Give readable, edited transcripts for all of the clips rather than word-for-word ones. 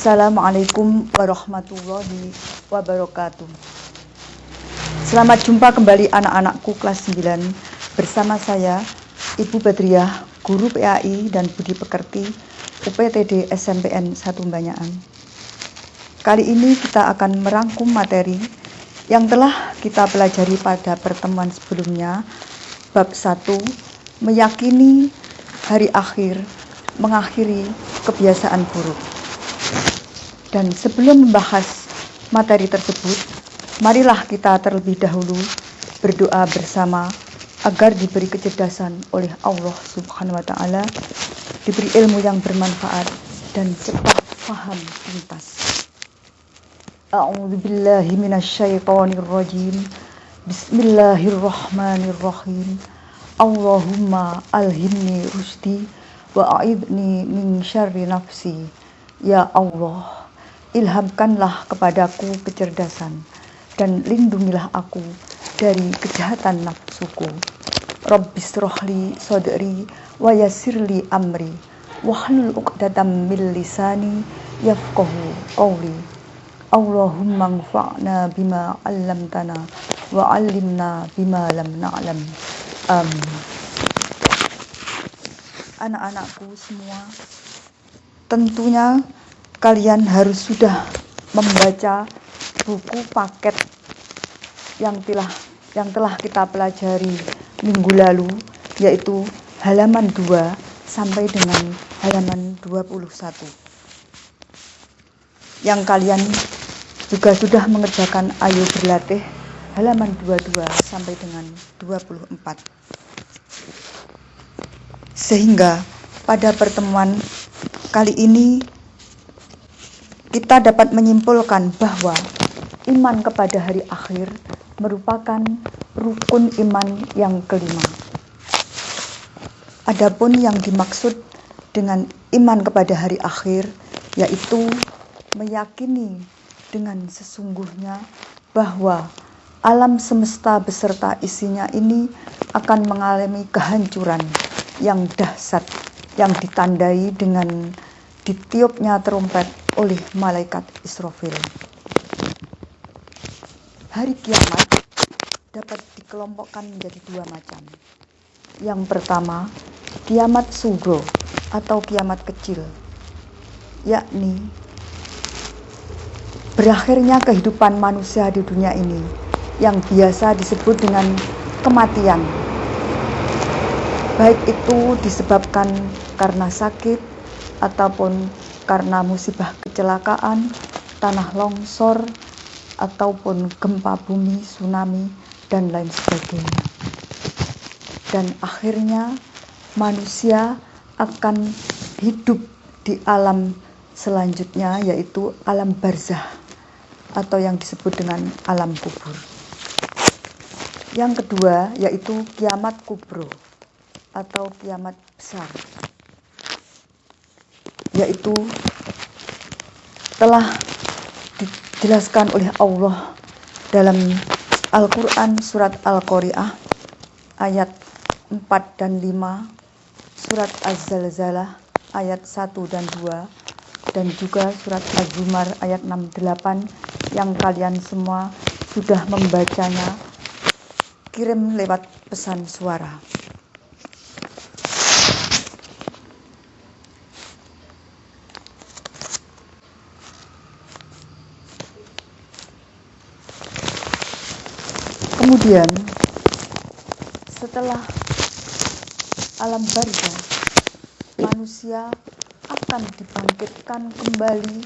Assalamualaikum warahmatullahi wabarakatuh. Selamat jumpa kembali anak-anakku kelas 9 bersama saya Ibu Badriah, Guru PAI dan Budi Pekerti UPTD SMPN 1 Banyakan. Kali ini kita akan merangkum materi yang telah kita pelajari pada pertemuan sebelumnya, bab 1, meyakini hari akhir, mengakhiri kebiasaan buruk. Dan sebelum membahas materi tersebut, marilah kita terlebih dahulu berdoa bersama agar diberi kecerdasan oleh Allah Subhanahu wa Ta'ala, diberi ilmu yang bermanfaat dan cepat paham tuntas. A'udzubillahi minasyaitonirrajim. Bismillahirrahmanirrahim. Allahumma alhimni rusdi wa a'idni min syarri nafsi. Ya Allah, ilhamkanlah kepadaku kecerdasan dan lindungilah aku dari kejahatan nafsuku. Rabbisrohli sodri wa yassirli amri wahlul 'uqdatam min lisani yafqahu qawli. Allahumma anfa'na bima 'allamtana wa 'allimna bima lam na'lam. Amin. Anak-anakku semua, tentunya kalian harus sudah membaca buku paket yang telah kita pelajari minggu lalu, yaitu halaman 2 sampai dengan halaman 21. Yang kalian juga sudah mengerjakan ayo berlatih halaman 22 sampai dengan 24. Sehingga pada pertemuan kali ini kita dapat menyimpulkan bahwa iman kepada hari akhir merupakan rukun iman yang kelima. Adapun yang dimaksud dengan iman kepada hari akhir yaitu meyakini dengan sesungguhnya bahwa alam semesta beserta isinya ini akan mengalami kehancuran yang dahsyat yang ditandai dengan ditiupnya terompet oleh malaikat Israfil. Hari kiamat dapat dikelompokkan menjadi dua macam. Yang pertama, kiamat sugro atau kiamat kecil, yakni berakhirnya kehidupan manusia di dunia ini yang biasa disebut dengan kematian. Baik itu disebabkan karena sakit ataupun karena musibah kecelakaan, tanah longsor, ataupun gempa bumi, tsunami, dan lain sebagainya. Dan akhirnya manusia akan hidup di alam selanjutnya, yaitu alam barzah atau yang disebut dengan alam kubur. Yang kedua yaitu kiamat kubro atau kiamat besar, yaitu telah dijelaskan oleh Allah dalam Al-Quran surat Al-Qari'ah ayat 4 dan 5, surat Az-Zalzalah ayat 1 dan 2, dan juga surat Az-Zumar ayat 6-8 yang kalian semua sudah membacanya. Kirim lewat pesan suara. Kemudian setelah alam barzah, manusia akan dibangkitkan kembali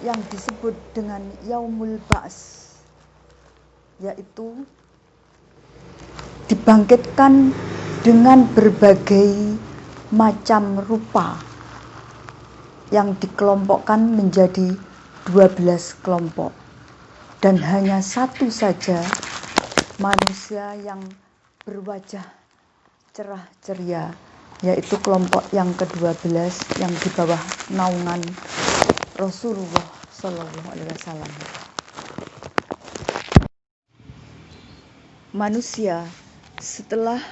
yang disebut dengan Yaumul Ba's, yaitu dibangkitkan dengan berbagai macam rupa yang dikelompokkan menjadi 12 kelompok. Dan hanya satu saja manusia yang berwajah cerah ceria, yaitu kelompok yang ke-12 yang di bawah naungan Rasulullah Shallallahu Alaihi Wasallam. Manusia setelah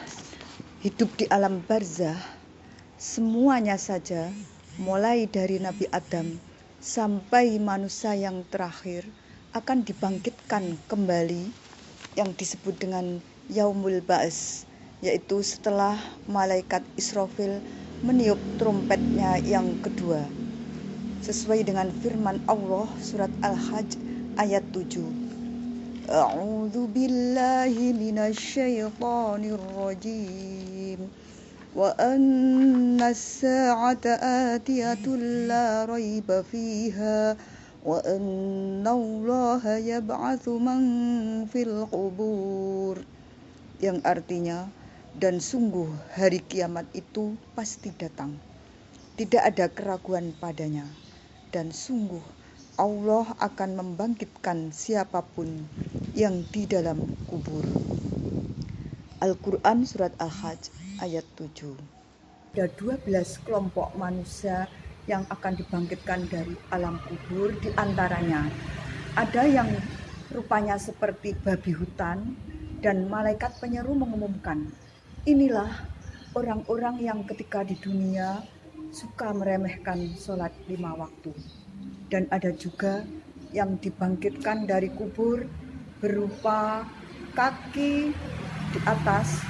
hidup di alam barzah, semuanya saja mulai dari Nabi Adam sampai manusia yang terakhir akan dibangkitkan kembali yang disebut dengan Yaumul Ba'ats, yaitu setelah malaikat Israfil meniup trompetnya yang kedua. Sesuai dengan firman Allah surat Al-Hajj ayat 7. A'udzu billahi minasyaitonir rajim. Wa anna as-sa'ata atiyatun la raiba fiha wa anna Allaha yab'atsu man fil qubur. Yang artinya, dan sungguh hari kiamat itu pasti datang. Tidak ada keraguan padanya. Dan sungguh Allah akan membangkitkan siapapun yang di dalam kubur. Al-Quran Surat Al-Hajj ayat 7. Ada 12 kelompok manusia yang akan dibangkitkan dari alam kubur. Di antaranya ada yang rupanya seperti babi hutan, dan malaikat penyeru mengumumkan, inilah orang-orang yang ketika di dunia suka meremehkan sholat 5 waktu. Dan ada juga yang dibangkitkan dari kubur berupa kaki di atas,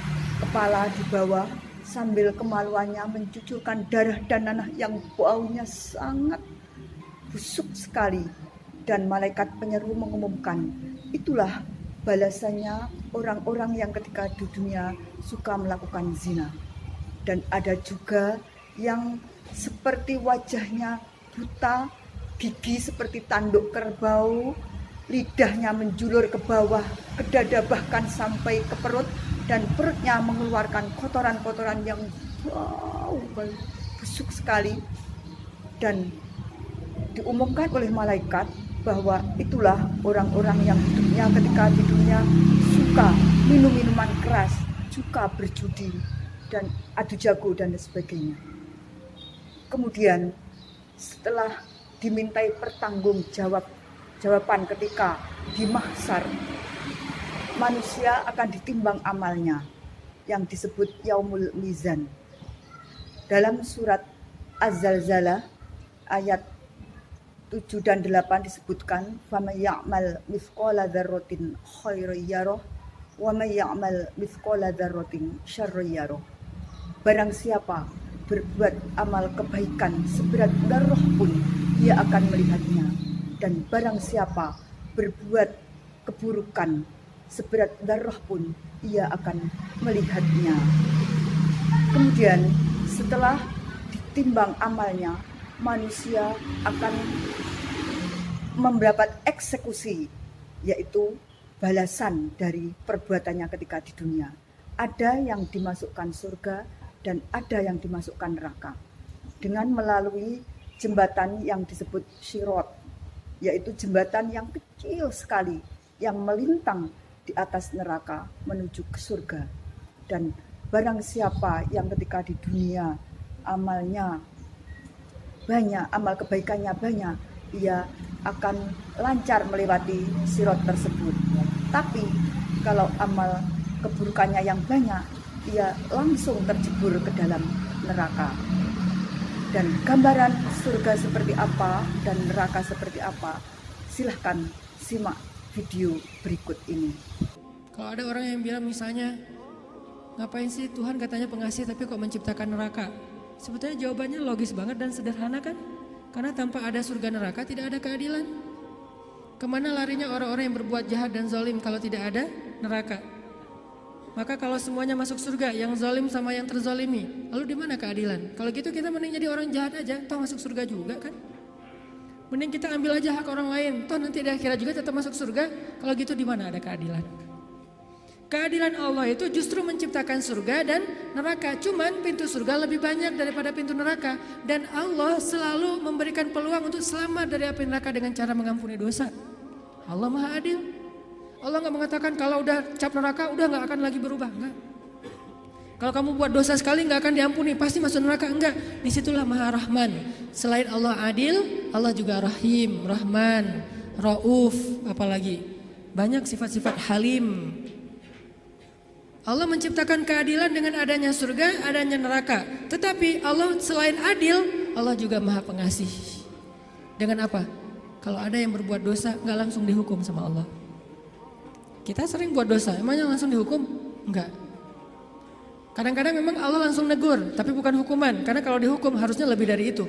kepala di bawah, sambil kemaluannya mencucurkan darah dan nanah yang baunya sangat busuk sekali. Dan malaikat penyeru mengumumkan, itulah balasannya orang-orang yang ketika di dunia suka melakukan zina. Dan ada juga yang seperti wajahnya buta, gigi seperti tanduk kerbau, lidahnya menjulur ke bawah, ke dada bahkan sampai ke perut, dan perutnya mengeluarkan kotoran-kotoran yang busuk sekali. Dan diumumkan oleh malaikat bahwa itulah orang-orang yang hidupnya ketika di dunia suka minum minuman keras, suka berjudi, dan adu jago dan sebagainya. Kemudian setelah dimintai jawaban ketika di mahsyar, manusia akan ditimbang amalnya yang disebut Yaumul Mizan. Dalam surat Az-Zalzalah ayat 7 dan 8 disebutkan, "Faman ya'mal mithqala dzarratin khairan yarah wa man ya'mal mithqala dzarratin syarran yarah." Barang siapa berbuat amal kebaikan seberat darah pun, ia akan melihatnya. Dan barang siapa berbuat keburukan seberat darah pun, ia akan melihatnya. Kemudian setelah ditimbang amalnya, manusia akan mendapat eksekusi, yaitu balasan dari perbuatannya ketika di dunia. Ada yang dimasukkan surga dan ada yang dimasukkan neraka dengan melalui jembatan yang disebut Sirat, yaitu jembatan yang kecil sekali yang melintang di atas neraka menuju ke surga. Dan barang siapa yang ketika di dunia amalnya banyak, amal kebaikannya banyak, ia akan lancar melewati sirat tersebut. Tapi kalau amal keburukannya yang banyak, ia langsung terjebur ke dalam neraka. Dan gambaran surga seperti apa dan neraka seperti apa, silahkan simak video berikut ini. Kalau ada orang yang bilang misalnya, ngapain sih Tuhan katanya pengasih tapi kok menciptakan neraka? Sebetulnya jawabannya logis banget dan sederhana kan? Karena tanpa ada surga neraka tidak ada keadilan. Kemana larinya orang-orang yang berbuat jahat dan zalim kalau tidak ada neraka? Maka kalau semuanya masuk surga, yang zalim sama yang terzalimi, lalu di mana keadilan? Kalau gitu kita mending jadi orang jahat aja, toh masuk surga juga kan? Mending kita ambil aja hak orang lain, toh nanti di akhirat juga tetap masuk surga. Kalau gitu di mana ada keadilan? Keadilan Allah itu justru menciptakan surga dan neraka. Cuman pintu surga lebih banyak daripada pintu neraka. Dan Allah selalu memberikan peluang untuk selamat dari api neraka dengan cara mengampuni dosa. Allah Maha Adil. Allah gak mengatakan kalau udah cap neraka udah gak akan lagi berubah. Enggak. Kalau kamu buat dosa sekali gak akan diampuni, pasti masuk neraka. Enggak. Disitulah Maha Rahman. Selain Allah adil, Allah juga Rahim, Rahman, Rauf, apalagi banyak sifat-sifat Halim. Allah menciptakan keadilan dengan adanya surga, adanya neraka. Tetapi Allah selain adil, Allah juga Maha Pengasih. Dengan apa? Kalau ada yang berbuat dosa nggak langsung dihukum sama Allah. Kita sering buat dosa, emangnya langsung dihukum? Enggak. Kadang-kadang memang Allah langsung negur, tapi bukan hukuman. Karena kalau dihukum harusnya lebih dari itu.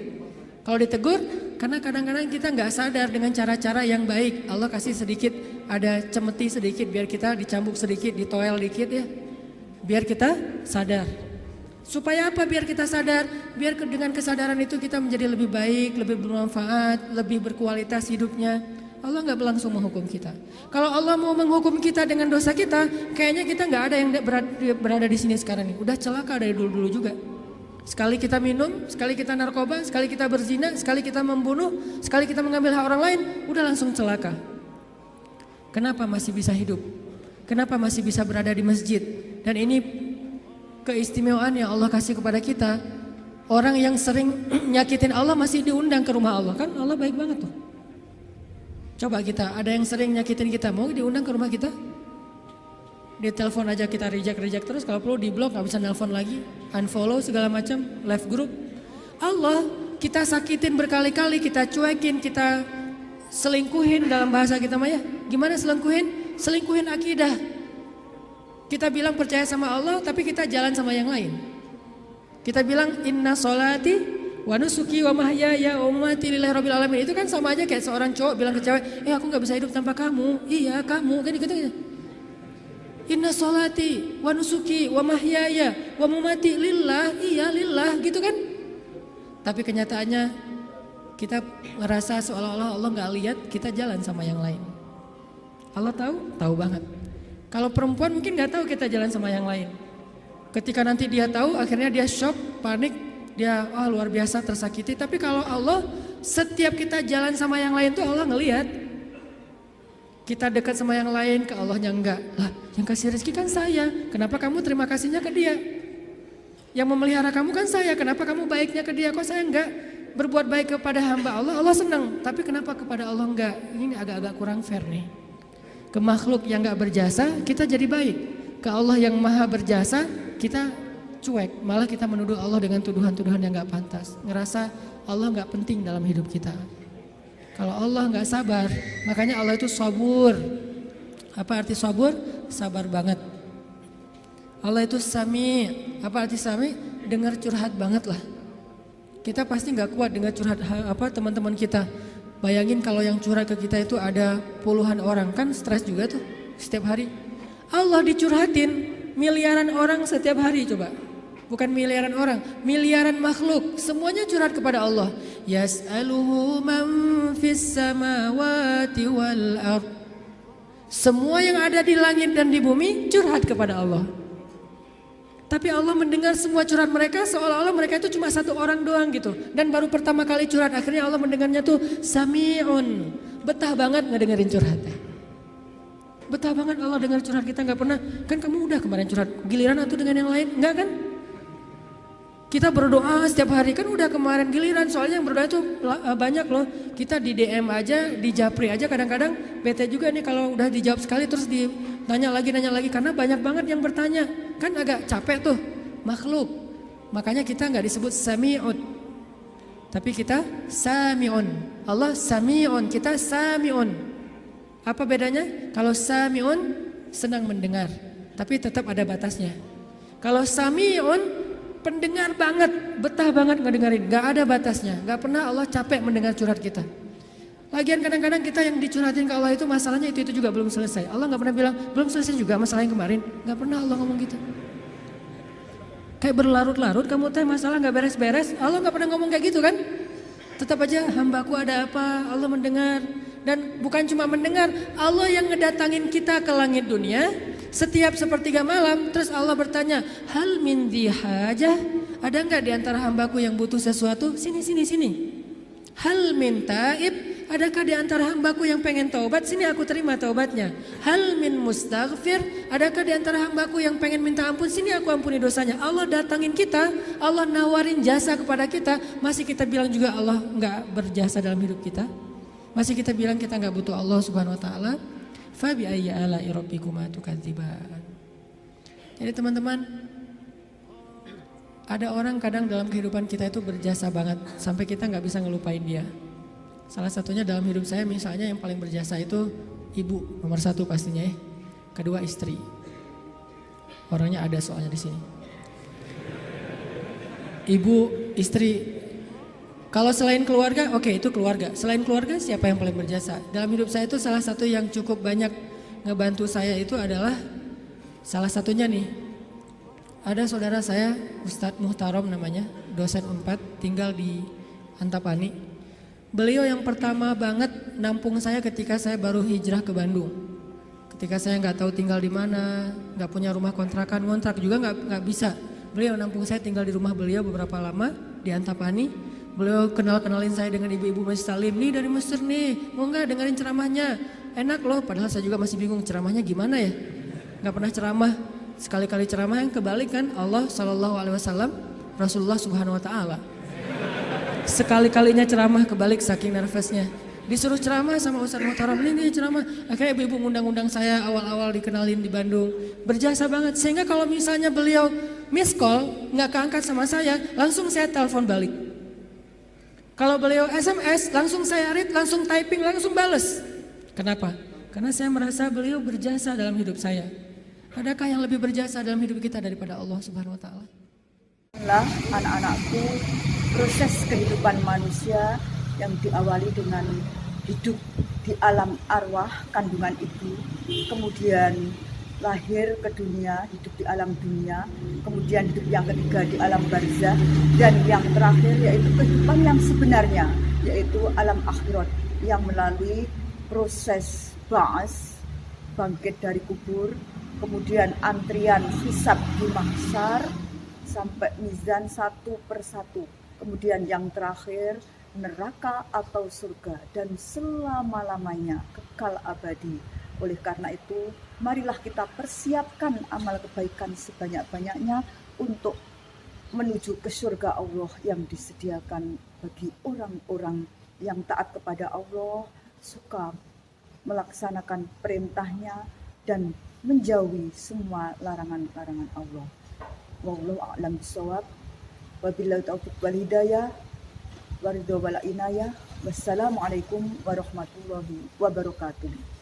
Kalau ditegur, karena kadang-kadang kita nggak sadar dengan cara-cara yang baik. Allah kasih sedikit, ada cemeti sedikit, biar kita dicambuk sedikit, ditoel dikit ya. Biar kita sadar. Supaya apa? Biar kita sadar, biar dengan kesadaran itu kita menjadi lebih baik, lebih bermanfaat, lebih berkualitas hidupnya. Allah nggak langsung menghukum kita. Kalau Allah mau menghukum kita dengan dosa kita, kayaknya kita nggak ada yang berada di sini sekarang nih. Udah celaka dari dulu-dulu juga. Sekali kita minum, sekali kita narkoba, sekali kita berzina, sekali kita membunuh, sekali kita mengambil hak orang lain, udah langsung celaka. Kenapa masih bisa hidup? Kenapa masih bisa berada di masjid? Dan ini keistimewaan yang Allah kasih kepada kita. Orang yang sering nyakitin Allah masih diundang ke rumah Allah. Kan Allah baik banget tuh. Coba kita, ada yang sering nyakitin kita, mau diundang ke rumah kita? Di telepon aja kita reject terus, kalau perlu di blok, gak bisa nelpon lagi, unfollow segala macam, left group. Allah kita sakitin berkali-kali, kita cuekin, kita selingkuhin dalam bahasa kita Maya. Gimana selingkuhin? Selingkuhin akidah. Kita bilang percaya sama Allah tapi kita jalan sama yang lain. Kita bilang inna sholati wa nusuki wa mahyaya wa mamati lillahi rabbil alamin. Itu kan sama aja kayak seorang cowok bilang ke cewek, aku gak bisa hidup tanpa kamu. Iya kamu, kan gitu. Inna sholati wa nusuki wa mahyaya wa mamati lillah, iya lillah gitu kan. Tapi kenyataannya kita ngerasa seolah-olah Allah gak lihat, kita jalan sama yang lain. Allah tahu? Tahu banget. Kalau perempuan mungkin gak tahu kita jalan sama yang lain. Ketika nanti dia tahu, akhirnya dia shock, panik, dia luar biasa tersakiti. Tapi kalau Allah, setiap kita jalan sama yang lain tuh Allah ngelihat. Kita dekat sama yang lain, ke Allahnya enggak. Lah, yang kasih rezeki kan saya. Kenapa kamu terima kasihnya ke dia? Yang memelihara kamu kan saya. Kenapa kamu baiknya ke dia? Kok saya enggak? Berbuat baik kepada hamba Allah, Allah senang. Tapi kenapa kepada Allah enggak? Ini agak-agak kurang fair nih. Ke makhluk yang gak berjasa, kita jadi baik. Ke Allah yang maha berjasa, kita cuek. Malah kita menuduh Allah dengan tuduhan-tuduhan yang gak pantas. Ngerasa Allah gak penting dalam hidup kita. Kalau Allah gak sabar, makanya Allah itu sabur. Apa arti sabur? Sabar banget. Allah itu sami. Apa arti sami? Dengar curhat banget lah. Kita pasti gak kuat dengar curhat teman-teman kita. Bayangin kalau yang curhat ke kita itu ada puluhan orang, kan stres juga tuh setiap hari. Allah dicurhatin miliaran orang setiap hari coba. Bukan miliaran orang, miliaran makhluk, semuanya curhat kepada Allah. Yas'aluhu man fis samawati wal ard. Semua yang ada di langit dan di bumi curhat kepada Allah. Tapi Allah mendengar semua curhat mereka seolah-olah mereka itu cuma satu orang doang gitu. Dan baru pertama kali curhat, akhirnya Allah mendengarnya tuh sami'un. Betah banget ngedengerin curhatnya. Betah banget Allah dengar curhat kita, gak pernah. Kan kamu udah kemarin curhat, giliran atau dengan yang lain? Enggak kan? Kita berdoa setiap hari, kan udah kemarin giliran. Soalnya yang berdoa itu banyak loh. Kita di DM aja, di japri aja kadang-kadang bete juga nih kalau udah dijawab sekali terus nanya lagi karena banyak banget yang bertanya. Kan agak capek tuh makhluk. Makanya kita gak disebut sami'ud. Tapi kita sami'un. Allah sami'un, kita sami'un. Apa bedanya? Kalau sami'un senang mendengar, tapi tetap ada batasnya. Kalau sami'un pendengar banget, betah banget ngedengerin, gak ada batasnya. Gak pernah Allah capek mendengar curhat kita. Lagian kadang-kadang kita yang dicurhatin ke Allah itu masalahnya itu juga belum selesai. Allah gak pernah bilang belum selesai juga masalah yang kemarin. Gak pernah Allah ngomong gitu. Kayak berlarut-larut kamu teh masalah gak beres-beres. Allah gak pernah ngomong kayak gitu kan. Tetap aja hambaku ada apa, Allah mendengar. Dan bukan cuma mendengar, Allah yang ngedatangin kita ke langit dunia setiap sepertiga malam. Terus Allah bertanya, hal min dihajah, ada nggak di antara hambaku yang butuh sesuatu? Sini. Hal min taib, adakah di antara hambaku yang pengen taubat? Sini aku terima taubatnya. Hal min mustaghfir, adakah di antara hambaku yang pengen minta ampun? Sini aku ampuni dosanya. Allah datangin kita, Allah nawarin jasa kepada kita, masih kita bilang juga Allah nggak berjasa dalam hidup kita. Masih kita bilang kita nggak butuh Allah Subhanahu Wa Taala. Fabi ayyi ala'i rabbikuma tukadziban. Jadi teman-teman, Ada orang kadang dalam kehidupan kita itu berjasa banget sampai kita nggak bisa ngelupain dia. Salah satunya dalam hidup saya misalnya yang paling berjasa itu ibu nomor 1 pastinya ya. Kedua istri. Orangnya ada soalnya di sini. Ibu, istri. Kalau selain keluarga, oke, itu keluarga. Selain keluarga siapa yang paling berjasa? Dalam hidup saya itu salah satu yang cukup banyak ngebantu saya itu adalah salah satunya nih. Ada saudara saya, Ustadz Muhtarom namanya, dosen Unpad, tinggal di Antapani. Beliau yang pertama banget nampung saya ketika saya baru hijrah ke Bandung. Ketika saya nggak tahu tinggal di mana, nggak punya rumah kontrakan, ngontrak juga nggak bisa. Beliau nampung saya tinggal di rumah beliau beberapa lama di Antapani. Beliau kenalin saya dengan ibu-ibu Masjid Salim. Nih dari Mesir nih, mau nggak dengerin ceramahnya? Enak loh, padahal saya juga masih bingung ceramahnya gimana ya. Nggak pernah ceramah. Sekali-kali ceramah yang kebalik kan Allah SAW, Rasulullah Subhanahu Wa Taala. Sekali-kalinya ceramah kebalik saking nervousnya. Disuruh ceramah sama Ustadz Muhtaram, ini ceramah. Akhirnya ibu-ibu ngundang-undang saya awal-awal dikenalin di Bandung. Berjasa banget, sehingga kalau misalnya beliau miss call, nggak keangkat sama saya, langsung saya telepon balik. Kalau beliau SMS, langsung saya read, langsung typing, langsung bales. Kenapa? Karena saya merasa beliau berjasa dalam hidup saya. Adakah yang lebih berjasa dalam hidup kita daripada Allah Subhanahu Wa Taala? Anak-anakku, proses kehidupan manusia yang diawali dengan hidup di alam arwah kandungan ibu, kemudian lahir ke dunia, hidup di alam dunia, kemudian hidup yang ketiga di alam barzah, dan yang terakhir yaitu kehidupan yang sebenarnya, yaitu alam akhirat yang melalui proses ba'as, bangkit dari kubur, kemudian antrian hisab di mahsyar sampai mizan satu persatu, kemudian yang terakhir neraka atau surga dan selama-lamanya kekal abadi. Oleh karena itu, marilah kita persiapkan amal kebaikan sebanyak-banyaknya untuk menuju ke surga Allah yang disediakan bagi orang-orang yang taat kepada Allah, suka melaksanakan perintahnya dan menjauhi semua larangan-larangan Allah. Wallahu a'lam bishawab. Wabillahi taufiq wal hidayah. Waridho wal inayah. Wassalamualaikum warahmatullahi wabarakatuh.